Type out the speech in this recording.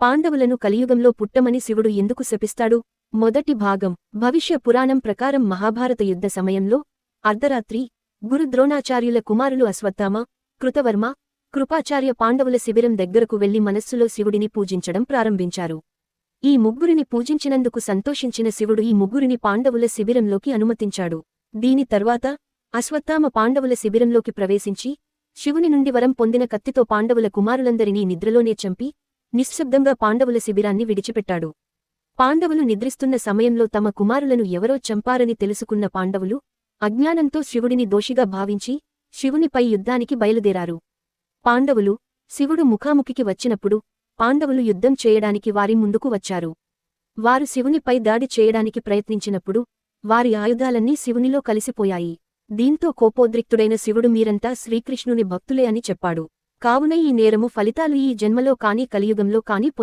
పాండవులను కలియుగంలో పుట్టమని శివుడు ఎందుకు శపిస్తాడు? మొదటి భాగం. భవిష్య పురాణం ప్రకారం మహాభారత యుద్ధ సమయంలో అర్ధరాత్రి గురు ద్రోణాచార్యుల కుమారులు అశ్వత్థామ, కృతవర్మ, కృపాచార్య పాండవుల శిబిరం దగ్గరకు వెళ్లి మనస్సులో శివుడిని పూజించడం ప్రారంభించారు. ఈ ముగ్గురిని పూజించినందుకు సంతోషించిన శివుడు ఈ ముగ్గురిని పాండవుల శిబిరంలోకి అనుమతించాడు. దీని తర్వాత అశ్వత్థామ పాండవుల శిబిరంలోకి ప్రవేశించి శివుని నుండి వరం పొందిన కత్తితో పాండవుల కుమారులందరినీ నిద్రలోనే చంపి నిశ్శబ్దంగా పాండవుల శిబిరాన్ని విడిచిపెట్టాడు. పాండవులు నిద్రిస్తున్న సమయంలో తమ కుమారులను ఎవరో చంపారని తెలుసుకున్న పాండవులు అజ్ఞానంతో శివుడిని దోషిగా భావించి శివునిపై యుద్ధానికి బయలుదేరారు. పాండవులు శివుడు ముఖాముఖికి వచ్చినప్పుడు పాండవులు యుద్ధం చేయడానికి వారి ముందుకు వచ్చారు. వారు శివునిపై దాడి చేయడానికి ప్రయత్నించినప్పుడు వారి ఆయుధాలన్నీ శివునిలో కలిసిపోయాయి. దీంతో కోపోద్రిక్తుడైన శివుడు మీరంతా శ్రీకృష్ణుని భక్తులే అని చెప్పాడు. కావున ఈ నేరము ఫలితాలు ఈ జన్మలో కాని కలియుగంలో కాని